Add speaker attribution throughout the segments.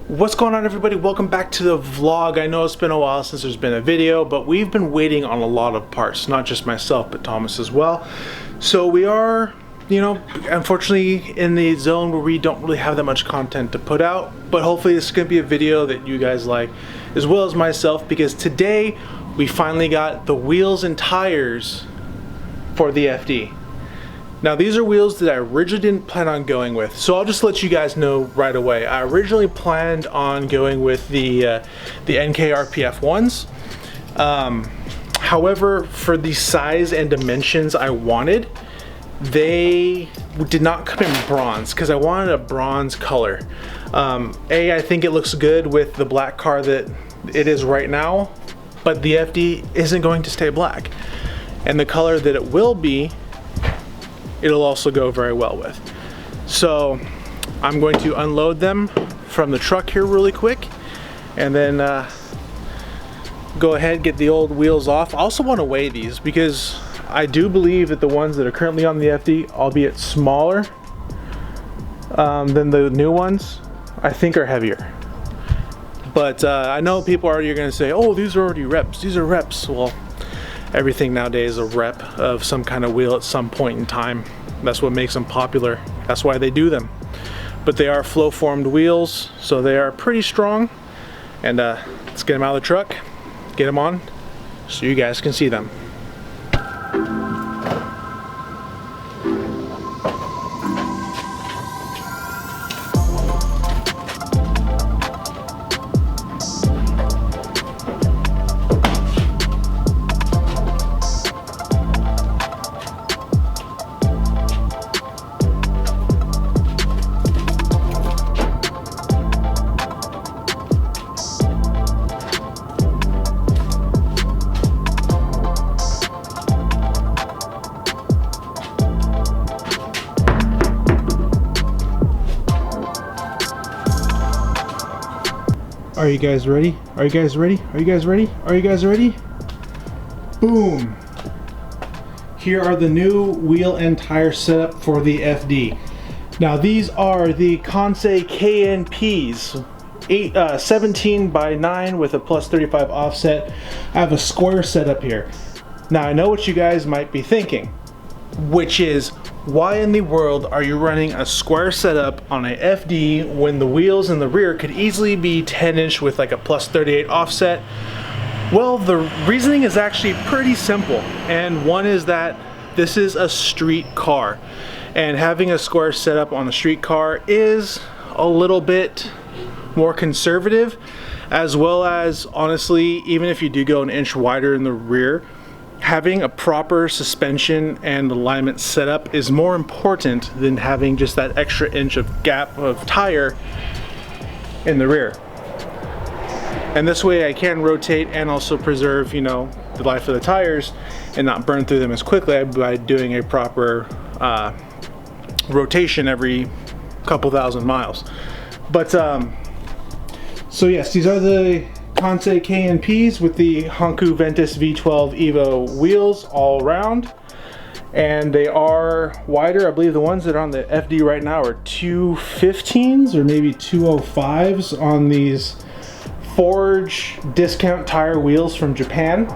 Speaker 1: What's going on, everybody? Welcome back to the vlog. I know it's been a while since there's been a video, but we've been waiting on a lot of parts, not just myself but Thomas as well. So we are, unfortunately in the zone where we don't really have that much content to put out, but hopefully this is going to be a video that you guys like as well as myself, because today we finally got the wheels and tires for the FD. Now these are wheels that I originally didn't plan on going with, so I'll just let you guys know right away. I originally planned on going with the NK RPF ones. However, for the size and dimensions I wanted, they did not come in bronze because I wanted a bronze color. I think it looks good with the black car that it is right now, but the FD isn't going to stay black. And the color that it will be, it'll also go very well with. So I'm going to unload them from the truck here really quick and then go ahead and get the old wheels off. I also want to weigh these because I do believe that the ones that are currently on the FD, albeit smaller than the new ones, I think are heavier. But I know people are already going to say, oh, these are already reps, these are reps. Well, everything nowadays is a rep of some kind of wheel at some point in time. That's what makes them popular. That's why they do them. But they are flow formed wheels, so they are pretty strong. And let's get them out of the truck, get them on, so you guys can see them. Are you guys ready? Are you guys ready? Are you guys ready? Are you guys ready? Boom! Here are the new wheel and tire setup for the FD. Now these are the Kansei KNPs, 17 by 9 with a plus 35 offset. I have a square setup here. Now I know what you guys might be thinking, which is, why in the world are you running a square setup on a FD when the wheels in the rear could easily be 10-inch with like a plus 38 offset? Well, the reasoning is actually pretty simple, and one is that this is a street car, and having a square setup on a street car is a little bit more conservative, as well as, honestly, even if you do go an inch wider in the rear, having a proper suspension and alignment setup is more important than having just that extra inch of gap of tire in the rear. And this way I can rotate and also preserve, the life of the tires and not burn through them as quickly by doing a proper rotation every couple thousand miles. But so yes, these are the Kansei KNPs with the Hankook Ventus V12 Evo wheels all around, and they are wider. I believe the ones that are on the FD right now are 215s or maybe 205s on these Forge discount tire wheels from Japan,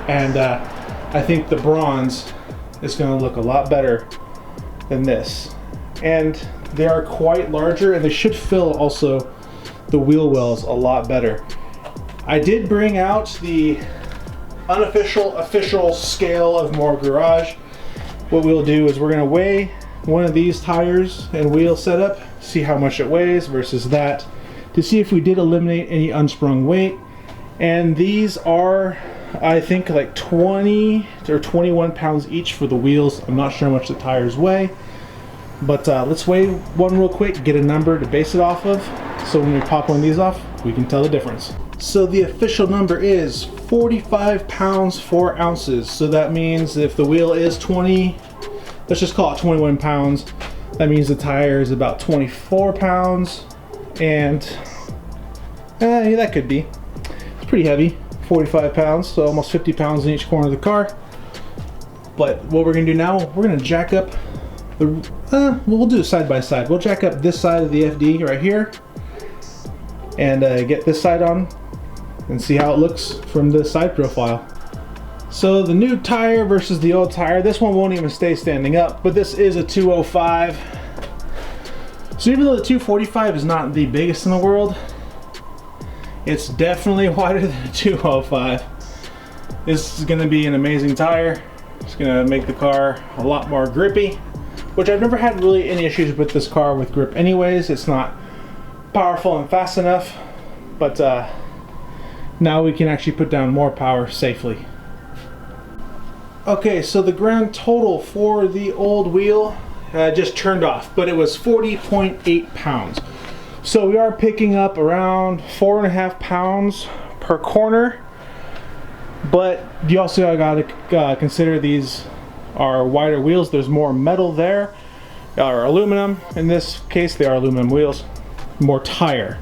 Speaker 1: and I think the bronze is going to look a lot better than this, and they are quite larger, and they should fill also the wheel wells a lot better. I did bring out the official scale of Mohr Garage. What we'll do is we're going to weigh one of these tires and wheel setup, see how much it weighs versus that, to see if we did eliminate any unsprung weight. And these are, I think, like 20 or 21 pounds each for the wheels. I'm not sure how much the tires weigh, but let's weigh one real quick, get a number to base it off of, so when we pop one of these off, we can tell the difference. So the official number is 45 pounds 4 ounces. So that means if the wheel is 20, let's just call it 21 pounds, that means the tire is about 24 pounds. And yeah, that could be. It's pretty heavy, 45 pounds, so almost 50 pounds in each corner of the car. But what we're gonna do now, we're gonna jack up the, we'll do it side by side. We'll jack up this side of the FD right here, and get this side on and see how it looks from the side profile. So the new tire versus the old tire, this one won't even stay standing up, but this is a 205. So even though the 245 is not the biggest in the world, it's definitely wider than a 205. This is gonna be an amazing tire. It's gonna make the car a lot more grippy, which I've never had really any issues with this car with grip anyways. It's not powerful and fast enough, but now we can actually put down more power safely. Okay, so the grand total for the old wheel just turned off, but it was 40.8 pounds. So we are picking up around 4.5 pounds per corner, but you also gotta consider these are wider wheels. There's more metal there, or aluminum. In this case, they are aluminum wheels, more tire.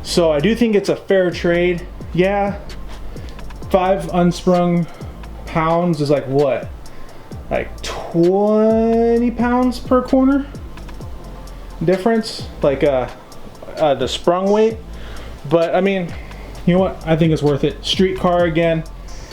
Speaker 1: So I do think it's a fair trade. Yeah, 5 unsprung pounds is like what? Like 20 pounds per corner difference, like the sprung weight. But I mean, you know what? I think it's worth it. Street car again.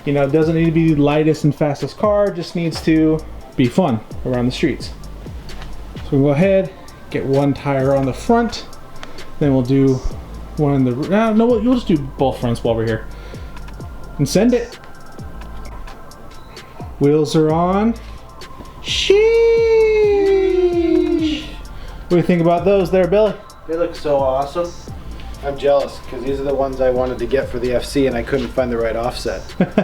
Speaker 1: You know, it doesn't need to be the lightest and fastest car, just needs to be fun around the streets. So we'll go ahead, get one tire on the front, then we'll do one in the, no, we'll just do both fronts while we're here. And send it. Wheels are on. Sheesh! What do you think about those there, Billy?
Speaker 2: They look so awesome. I'm jealous because these are the ones I wanted to get for the FC and I couldn't find the right offset. But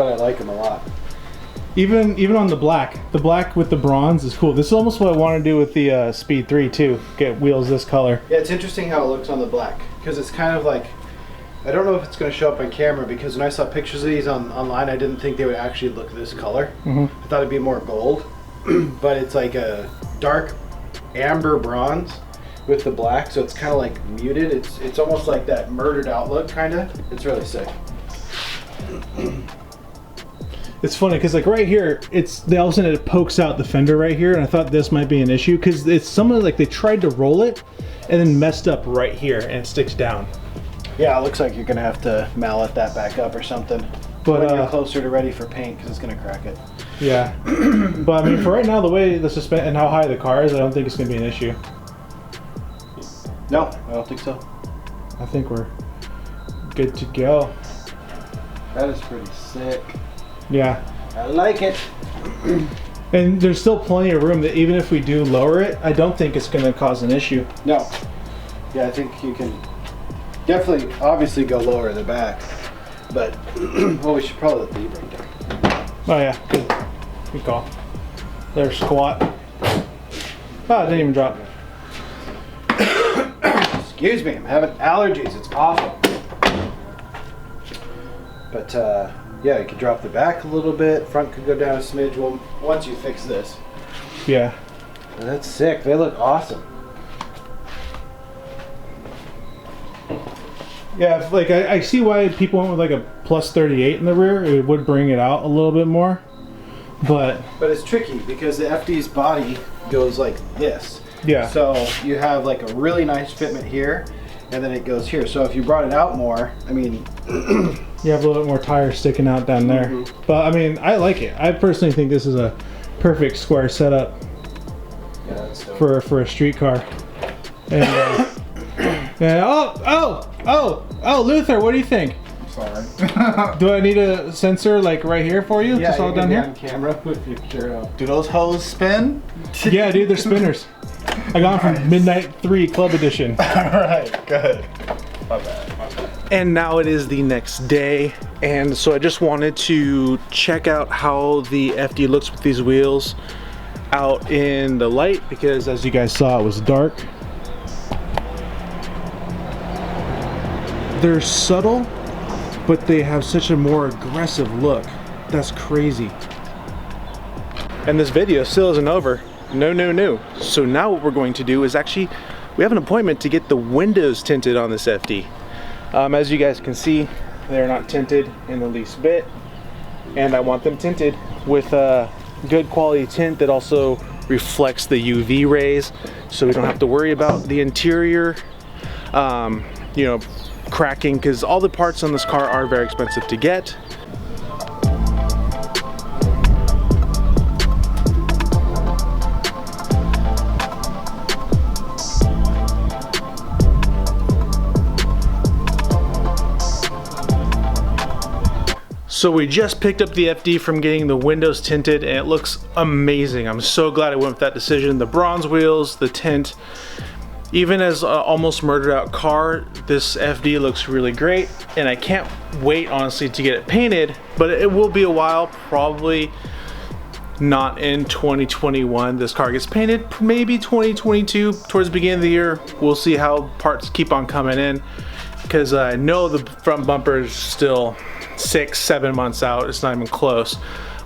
Speaker 2: I like them a lot.
Speaker 1: Even on the black with the bronze is cool. This is almost what I want to do with the Speed 3 too. Get wheels this color.
Speaker 2: Yeah, it's interesting how it looks on the black because it's kind of like, I don't know if it's going to show up on camera because when I saw pictures of these online, I didn't think they would actually look this color. I thought it'd be more gold, but it's like a dark amber bronze with the black, so it's kind of like muted. It's almost like that murdered outlook, kind of. It's really sick.
Speaker 1: It's funny because like right here, all of a sudden it pokes out the fender right here, and I thought this might be an issue because it's somewhat like they tried to roll it and then messed up right here and it sticks down.
Speaker 2: Yeah, it looks like you're gonna have to mallet that back up or something. But when you're closer to ready for paint, because it's gonna crack it.
Speaker 1: Yeah, but I mean, for right now, the way the suspension and how high the car is, I don't think it's gonna be an issue.
Speaker 2: No, I don't think so.
Speaker 1: I think we're good to go.
Speaker 2: That is pretty sick.
Speaker 1: Yeah.
Speaker 2: I like it.
Speaker 1: And there's still plenty of room that even if we do lower it, I don't think it's gonna cause an issue.
Speaker 2: No. Yeah, I think you can definitely, obviously go lower in the back. But, well, we should probably let the e-brake down.
Speaker 1: Oh yeah, good call. There's squat. Oh, it didn't even drop.
Speaker 2: Excuse me, I'm having allergies. It's awful. But yeah, you could drop the back a little bit. Front could go down a smidge. Well, once you fix this.
Speaker 1: Yeah.
Speaker 2: And that's sick. They look awesome.
Speaker 1: Yeah, like I see why people went with like a plus 38 in the rear. It would bring it out a little bit more, but
Speaker 2: it's tricky because the FD's body goes like this.
Speaker 1: Yeah.
Speaker 2: So you have like a really nice fitment here, and then it goes here. So if you brought it out more, I mean,
Speaker 1: you have a little bit more tire sticking out down there. But I mean, I like it. I personally think this is a perfect square setup for a street car. And oh, Luther, what do you think?
Speaker 3: Sorry.
Speaker 1: Do I need a sensor like right here for you?
Speaker 2: Yeah,
Speaker 1: just all down here?
Speaker 2: on camera with your shirt off.
Speaker 3: Do those hose spin?
Speaker 1: Yeah, dude, they're spinners. I got them from Midnight 3 Club Edition.
Speaker 3: Alright, good. My bad.
Speaker 1: And now it is the next day, and so I just wanted to check out how the FD looks with these wheels out in the light, because as you guys saw, it was dark. They're subtle, but they have such a more aggressive look. That's crazy. And this video still isn't over. No. So now what we're going to do is actually, we have an appointment to get the windows tinted on this FD. As you guys can see, they're not tinted in the least bit. And I want them tinted with a good quality tint that also reflects the UV rays, so we don't have to worry about the interior you know, cracking, because all the parts on this car are very expensive to get. So we just picked up the FD from getting the windows tinted, and it looks amazing. I'm so glad I went with that decision. The bronze wheels, the tint, even as an almost murdered out car, this FD looks really great, and I can't wait honestly to get it painted, but it will be a while, probably not in 2021 this car gets painted, maybe 2022 towards the beginning of the year. We'll see how parts keep on coming in, because I know the front bumper is still 6-7 months out. It's not even close.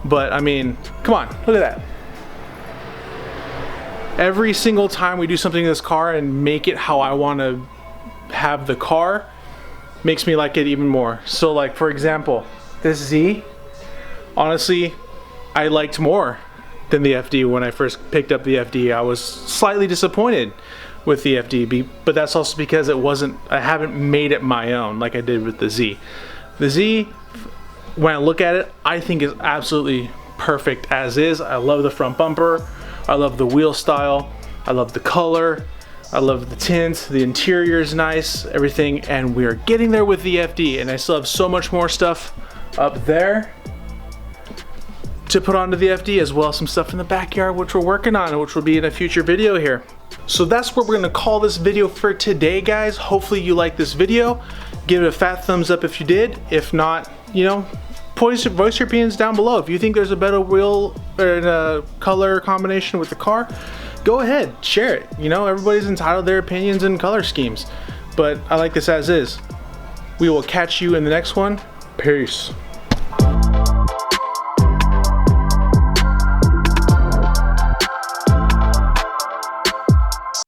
Speaker 1: But I mean, come on, look at that. Every single time we do something in this car and make it how I want to have the car, makes me like it even more. So like, for example, this Z, honestly, I liked more than the FD when I first picked up the FD. I was slightly disappointed with the FD, but that's also because I haven't made it my own like I did with the Z. The Z, when I look at it, I think is absolutely perfect as is. I love the front bumper. I love the wheel style. I love the color. I love the tint. The interior is nice, everything, and we're getting there with the FD, and I still have so much more stuff up there to put onto the FD, as well as some stuff in the backyard which we're working on, which will be in a future video here. So that's what we're gonna call this video for today, guys. Hopefully you liked this video. Give it a fat thumbs up if you did. If not, you know, voice your opinions down below. If you think there's a better wheel or color combination with the car, go ahead, share it. You know, everybody's entitled to their opinions and color schemes. But I like this as is. We will catch you in the next one. Peace.